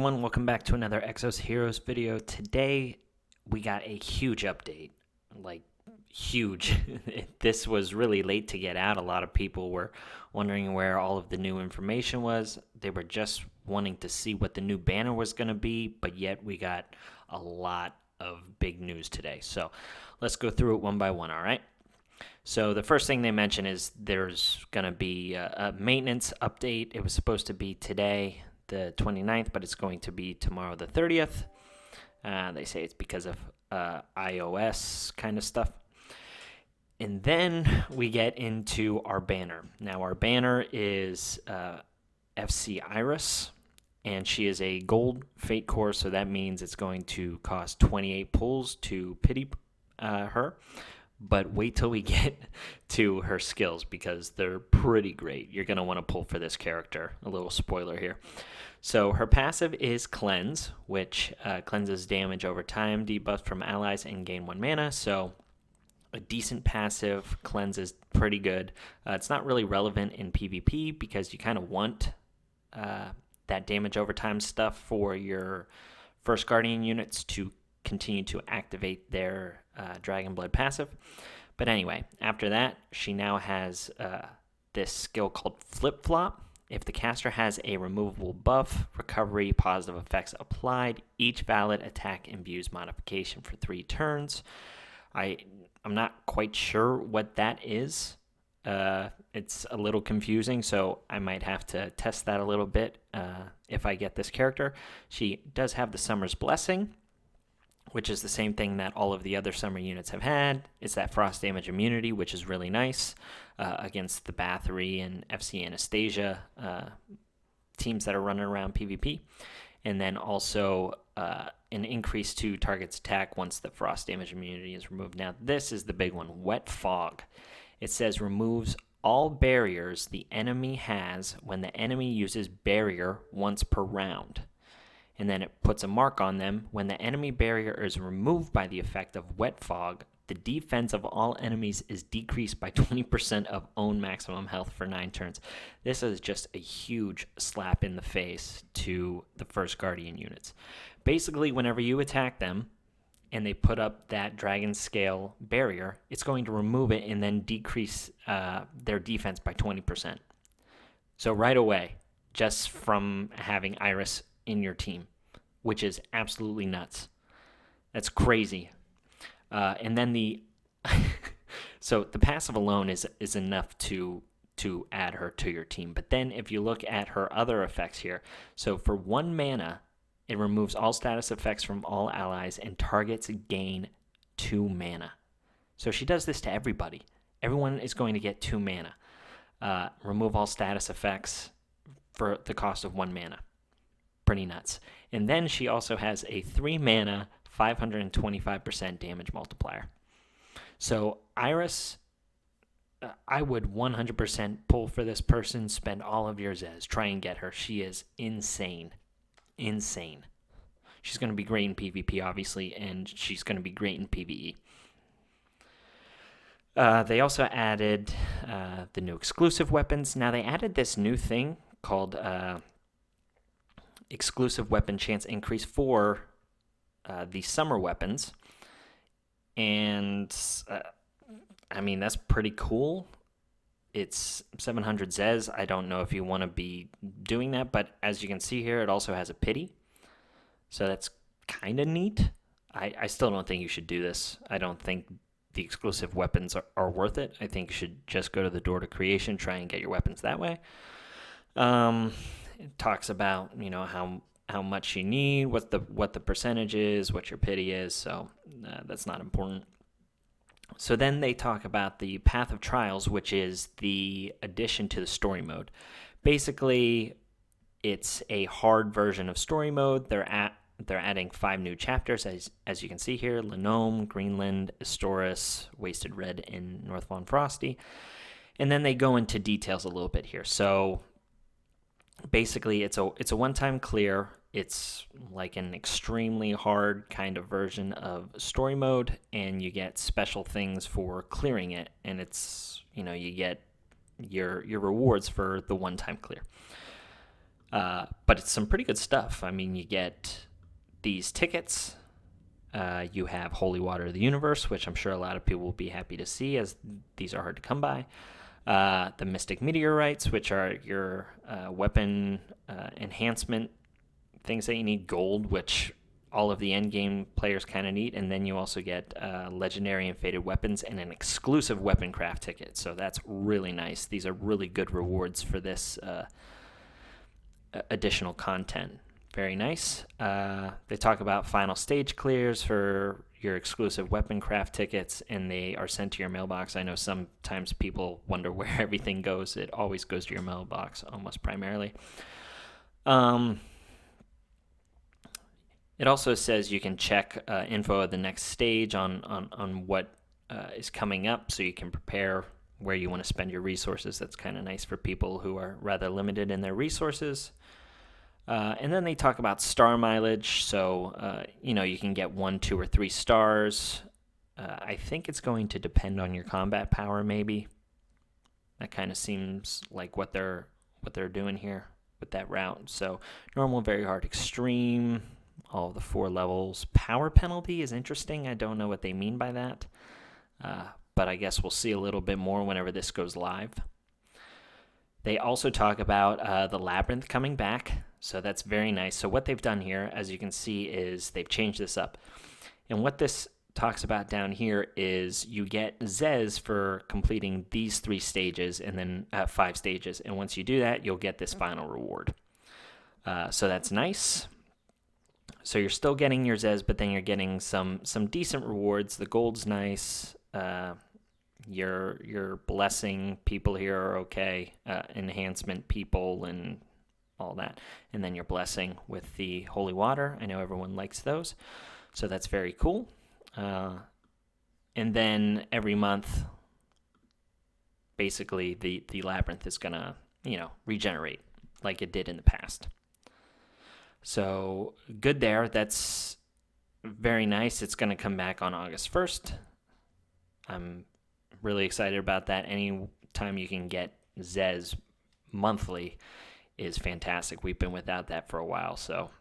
everyone, welcome back to another Exos Heroes video. Today we got a huge update, like huge. This was really late to get out. A lot of people were wondering where all of the new information was. They were just wanting to see what the new banner was going to be, but yet we got a lot of big news today. So let's go through it one by one, all right? So the first thing they mention is there's going to be a maintenance update. It was supposed to be today, the 29th, but it's going to be tomorrow, the 30th. They say it's because of iOS kind of stuff. And then we get into our banner. Now, our banner is FC Iris, and she is a gold Fatecore, so that means it's going to cost 28 pulls to pity her. But wait till we get to her skills because they're pretty great. You're going to want to pull for this character. A little spoiler here. So her passive is Cleanse, which cleanses damage over time, debuff from allies, and gain 1 mana. So a decent passive. Cleanse is pretty good. It's not really relevant in PvP because you kind of want that damage over time stuff for your first Guardian units to continue to activate their Dragon Blood passive. But anyway, after that, she now has this skill called Flip Flop. If the caster has a removable buff, recovery, positive effects applied, each valid attack imbues modification for 3 turns. I'm not quite sure what that is. It's a little confusing, so I might have to test that a little bit if I get this character. She does have the Summer's Blessing, which is the same thing that all of the other summer units have had. It's that frost damage immunity, which is really nice against the Bathory and FC Anastasia teams that are running around PvP. And then also an increase to target's attack once the frost damage immunity is removed. Now, this is the big one, Wet Fog. It says removes all barriers the enemy has when the enemy uses barrier once per round. And then it puts a mark on them. When the enemy barrier is removed by the effect of Wet Fog, the defense of all enemies is decreased by 20% of own maximum health for 9 turns. This is just a huge slap in the face to the first Guardian units. Basically, whenever you attack them and they put up that Dragon Scale barrier, it's going to remove it and then decrease their defense by 20%. So right away, just from having Iris in your team, which is absolutely nuts. That's crazy. And then so the passive alone is enough to add her to your team. But then if you look at her other effects here, so for 1 mana, it removes all status effects from all allies and targets gain 2 mana. So she does this to everybody. Everyone is going to get 2 mana. Remove all status effects for the cost of 1 mana. Pretty nuts. And then she also has a 3 mana 525% damage multiplier. So Iris, I would 100% pull for this person, spend all of your Zez, try and get her. She is insane. Insane. She's going to be great in PvP, obviously, and she's going to be great in PvE. They also added the new exclusive weapons. Now, they added this new thing called exclusive weapon chance increase for the summer weapons. And, I mean, that's pretty cool. It's 700 Zez. I don't know if you want to be doing that, but as you can see here, it also has a pity. So that's kind of neat. I still don't think you should do this. I don't think the exclusive weapons are worth it. I think you should just go to the door to creation, try and get your weapons that way. It talks about, how much you need, what the percentage is, what your pity is, so that's not important. So then they talk about the Path of Trials, which is the addition to the story mode. Basically, it's a hard version of story mode. They're adding 5 new chapters, as you can see here: Lenome, Greenland, Astoris, Wasted Red, and North Von Frosty. And then they go into details a little bit here. So basically, it's a one-time clear. It's like an extremely hard kind of version of story mode, and you get special things for clearing it, and it's, you get your rewards for the one-time clear. But it's some pretty good stuff. I mean, you get these tickets. You have Holy Water of the Universe, which I'm sure a lot of people will be happy to see, as these are hard to come by. The Mystic Meteorites, which are your weapon enhancement things that you need. Gold, which all of the endgame players kind of need. And then you also get legendary and fated weapons and an exclusive weapon craft ticket. So that's really nice. These are really good rewards for this additional content. Very nice. They talk about final stage clears for your exclusive weapon craft tickets, and they are sent to your mailbox. I know sometimes people wonder where everything goes. It always goes to your mailbox, almost primarily. It also says you can check info of the next stage on what is coming up, so you can prepare where you want to spend your resources. That's kind of nice for people who are rather limited in their resources. And then they talk about star mileage. So, you can get 1, 2, or 3 stars. I think it's going to depend on your combat power, maybe. That kind of seems like what they're doing here with that route. So, normal, very hard, extreme, all of the 4 levels. Power penalty is interesting. I don't know what they mean by that. But I guess we'll see a little bit more whenever this goes live. They also talk about the Labyrinth coming back, so that's very nice. So what they've done here, as you can see, is they've changed this up. And what this talks about down here is you get Zez for completing these 3 stages, and then 5 stages. And once you do that, you'll get this final reward. So that's nice. So you're still getting your Zez, but then you're getting some decent rewards. The gold's nice. Your blessing people here are okay, enhancement people and all that, and then your blessing with the holy water. I know everyone likes those, so that's very cool. And then every month, basically the labyrinth is gonna regenerate like it did in the past. So good there. That's very nice. It's gonna come back on August 1st. I'm really excited about that. Any time you can get Zez monthly is fantastic. We've been without that for a while, so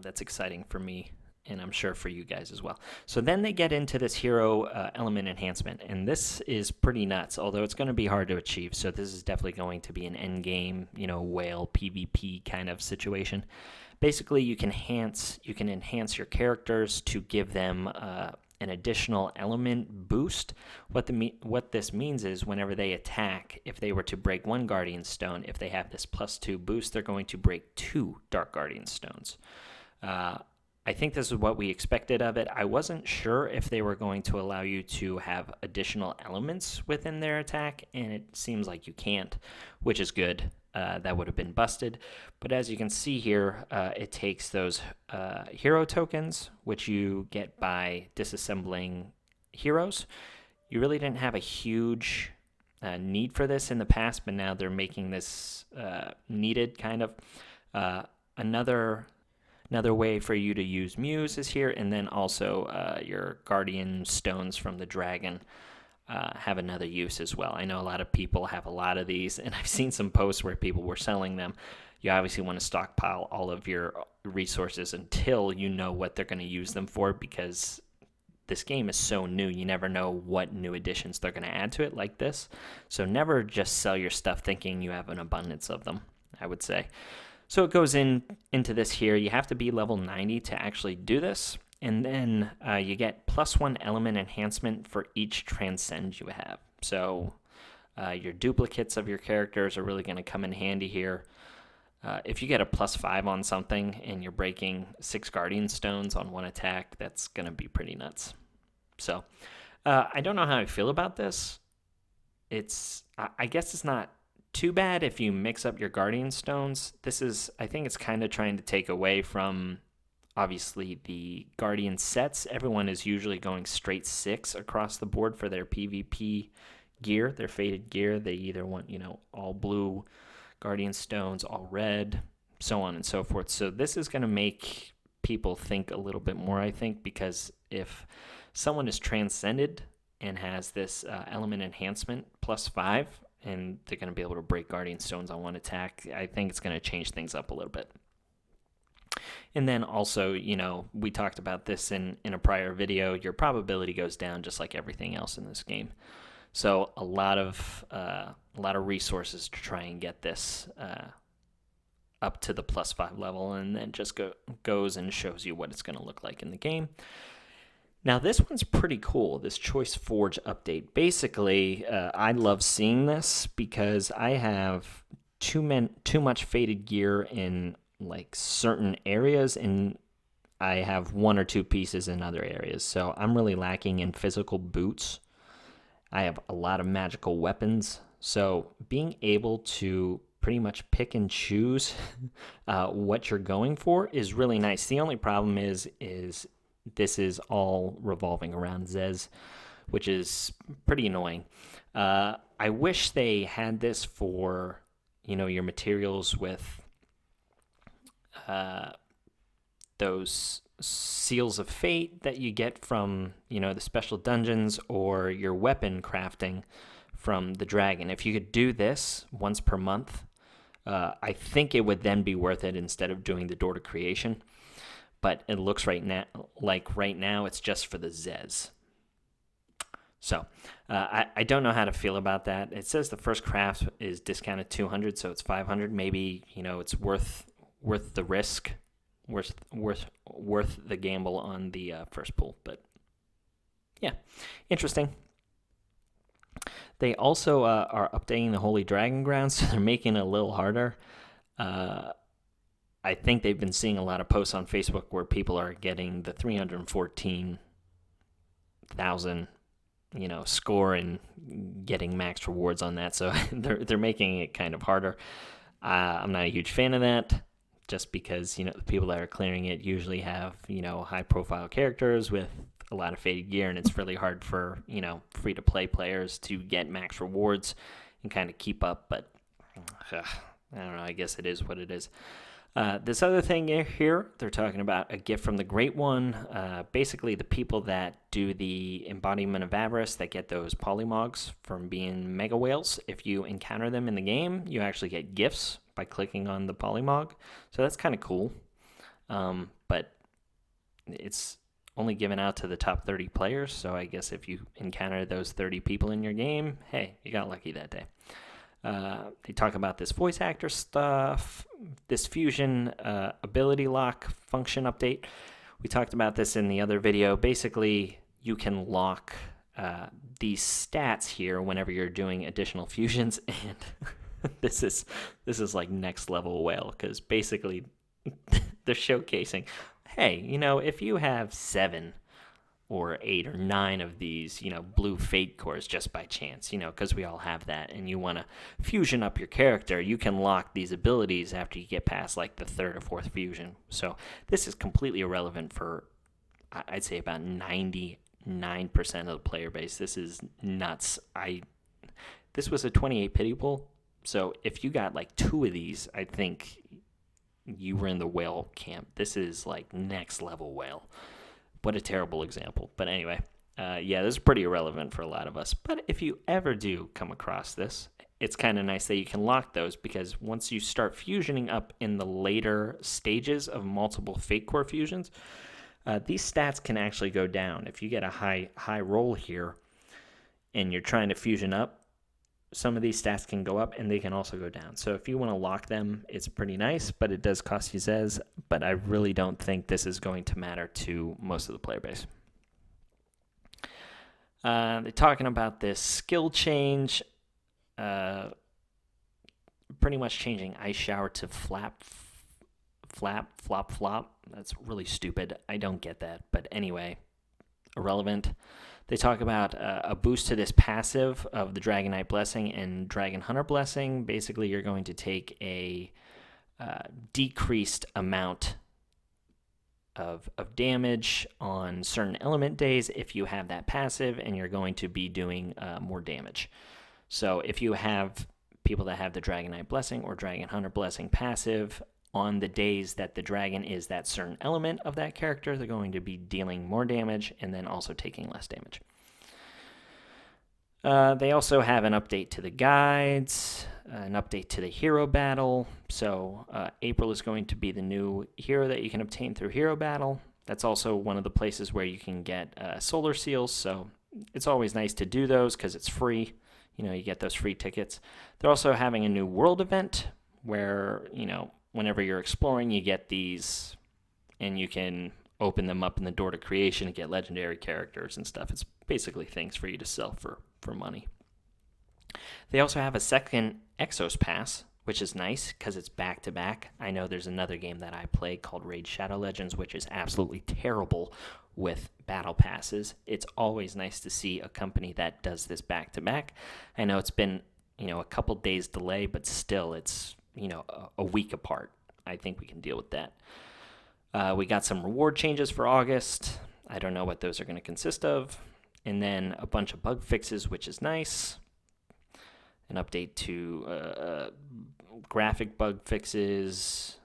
that's exciting for me, and I'm sure for you guys as well. So then they get into this hero element enhancement, and this is pretty nuts, although it's going to be hard to achieve. So this is definitely going to be an end game, whale PvP kind of situation. Basically, you can enhance your characters to give them an additional element boost. What this means is whenever they attack, if they were to break 1 Guardian Stone, if they have this +2 boost, they're going to break 2 Dark Guardian Stones. I think this is what we expected of it. I wasn't sure if they were going to allow you to have additional elements within their attack, and it seems like you can't, which is good. That would have been busted. But as you can see here, it takes those hero tokens, which you get by disassembling heroes. You really didn't have a huge need for this in the past, but now they're making this needed kind of. Another way for you to use Muse is here, and then also your Guardian Stones from the Dragon have another use as well. I know a lot of people have a lot of these, and I've seen some posts where people were selling them. You obviously want to stockpile all of your resources until you know what they're going to use them for, because this game is so new. You never know what new additions they're going to add to it like this. So never just sell your stuff thinking you have an abundance of them, I would say. So it goes into this here. You have to be level 90 to actually do this. And then you get +1 element enhancement for each transcend you have. So your duplicates of your characters are really going to come in handy here. If you get a +5 on something and you're breaking 6 Guardian Stones on 1 attack, that's going to be pretty nuts. So I don't know how I feel about this. I guess it's not too bad if you mix up your Guardian Stones. I think it's kind of trying to take away from, obviously, the Guardian sets. Everyone is usually going straight 6 across the board for their PvP gear, their fated gear. They either want, all blue Guardian Stones, all red, so on and so forth. So this is going to make people think a little bit more, I think, because if someone is transcended and has this element enhancement +5, and they're going to be able to break Guardian Stones on one attack. I think it's going to change things up a little bit. And then also, we talked about this in a prior video, your probability goes down just like everything else in this game. So a lot of resources to try and get this up to the +5 level, and then just goes and shows you what it's going to look like in the game. Now this one's pretty cool, this Choice Forge update. Basically, I love seeing this because I have too much faded gear in like certain areas, and I have 1 or 2 pieces in other areas. So I'm really lacking in physical boots. I have a lot of magical weapons. So being able to pretty much pick and choose what you're going for is really nice. The only problem is this is all revolving around Zez, which is pretty annoying. I wish they had this for, your materials with those seals of fate that you get from, the special dungeons, or your weapon crafting from the dragon. If you could do this once per month, I think it would then be worth it instead of doing the door to creation. But it looks right now it's just for the Zez. So I don't know how to feel about that. It says the first craft is discounted 200, so it's 500. Maybe it's worth the risk, worth the gamble on the first pull. But yeah, interesting. They also are updating the Holy Dragon Grounds, so they're making it a little harder. I think they've been seeing a lot of posts on Facebook where people are getting the 314,000, score and getting max rewards on that. So they're making it kind of harder. I'm not a huge fan of that, just because the people that are clearing it usually have high profile characters with a lot of faded gear, and it's really hard for free to play players to get max rewards and kind of keep up. But I don't know. I guess it is what it is. This other thing here, they're talking about a gift from the Great One. Basically, the people that do the Embodiment of Avarice, that get those polymogs from being mega whales, if you encounter them in the game, you actually get gifts by clicking on the polymog. So that's kind of cool. But it's only given out to the top 30 players. So I guess if you encounter those 30 people in your game, hey, you got lucky that day. They talk about this voice actor stuff, this fusion ability lock function update. We talked about this in the other video. Basically, you can lock these stats here whenever you're doing additional fusions, and this is like next level whale, because basically they're showcasing, hey, if you have 7 or 8 or 9 of these, blue fate cores just by chance, because we all have that, and you want to fusion up your character, you can lock these abilities after you get past like the 3rd or 4th fusion. So this is completely irrelevant for, I'd say, about 99% of the player base. This is nuts. This was a 28 pity pool, so if you got like 2 of these, I think you were in the whale camp. This is like next level whale. What a terrible example. But anyway, this is pretty irrelevant for a lot of us. But if you ever do come across this, it's kind of nice that you can lock those, because once you start fusioning up in the later stages of multiple Fatecore fusions, these stats can actually go down. If you get a high roll here and you're trying to fusion up, some of these stats can go up and they can also go down. So if you want to lock them, it's pretty nice, but it does cost you Zez. But I really don't think this is going to matter to most of the player base. They're talking about this skill change, pretty much changing Ice Shower to flap, flop. That's really stupid. I don't get that. But anyway, irrelevant. They talk about a boost to this passive of the Dragonite Blessing and Dragon Hunter Blessing. Basically, you're going to take a decreased amount of damage on certain element days if you have that passive, and you're going to be doing more damage. So if you have people that have the Dragonite Blessing or Dragon Hunter Blessing passive, on the days that the dragon is that certain element of that character, they're going to be dealing more damage and then also taking less damage. They also have an update to the guides, an update to the hero battle. So April is going to be the new hero that you can obtain through hero battle. That's also one of the places where you can get solar seals. So it's always nice to do those because it's free. You get those free tickets. They're also having a new world event where, whenever you're exploring, you get these and you can open them up in the door to creation and get legendary characters and stuff. It's basically things for you to sell for money. They also have a second Exos Pass, which is nice because it's back-to-back. I know there's another game that I play called Raid Shadow Legends, which is absolutely terrible with battle passes. It's always nice to see a company that does this back-to-back. I know it's been, a couple days delay, but still it's, a week apart. I think we can deal with that. We got some reward changes for August. I don't know what those are going to consist of. And then a bunch of bug fixes, which is nice. An update to graphic bug fixes.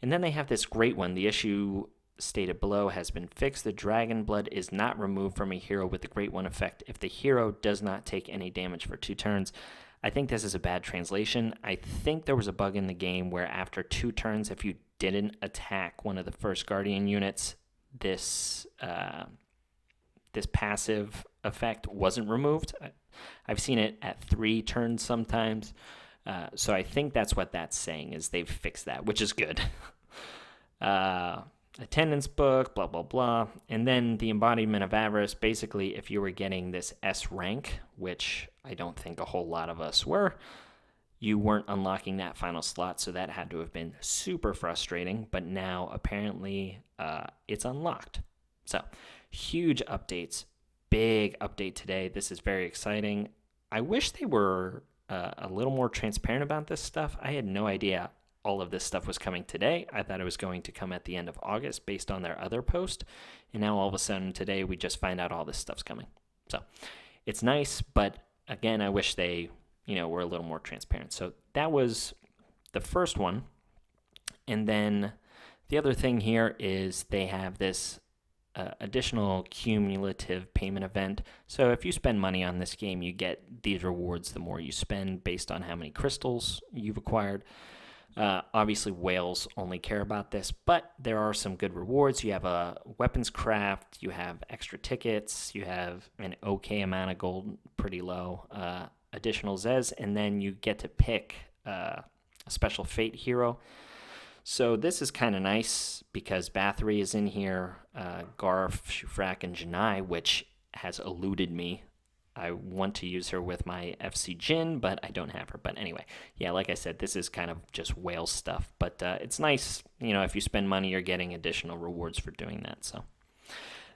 And then they have this great one. The issue stated below has been fixed. The dragon blood is not removed from a hero with the Great One effect if the hero does not take any damage for 2 turns. I think this is a bad translation. I think there was a bug in the game where after 2 turns, if you didn't attack one of the first Guardian units, this passive effect wasn't removed. I've seen it at 3 turns sometimes. So I think that's what that's saying, is they've fixed that, which is good. Attendance book, blah, blah, blah. And then the embodiment of avarice. Basically, if you were getting this S rank, which I don't think a whole lot of us were, you weren't unlocking that final slot, so that had to have been super frustrating. But now, apparently, it's unlocked. So, huge updates. Big update today. This is very exciting. I wish they were a little more transparent about this stuff. I had no idea all of this stuff was coming today. I thought it was going to come at the end of August based on their other post. And now all of a sudden today we just find out all this stuff's coming. So it's nice, but again, I wish they, were a little more transparent. So that was the first one. And then the other thing here is they have this additional cumulative payment event. So if you spend money on this game, you get these rewards the more you spend based on how many crystals you've acquired. Obviously, whales only care about this, but there are some good rewards. You have a weapons craft, you have extra tickets, you have an okay amount of gold, pretty low, additional Zez, and then you get to pick a special Fate hero. So this is kind of nice because Bathory is in here, Garf, Shufrak, and Janai, which has eluded me. I want to use her with my FC Jin, but I don't have her. But anyway, yeah, like I said, this is kind of just whale stuff. But it's nice, if you spend money, you're getting additional rewards for doing that. So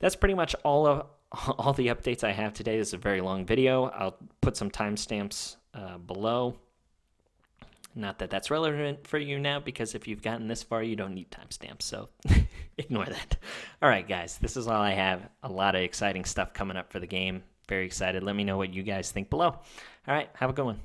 that's pretty much all the updates I have today. This is a very long video. I'll put some timestamps below. Not that that's relevant for you now, because if you've gotten this far, you don't need timestamps, so ignore that. All right, guys, this is all I have. A lot of exciting stuff coming up for the game. Very excited. Let me know what you guys think below. All right, have a good one.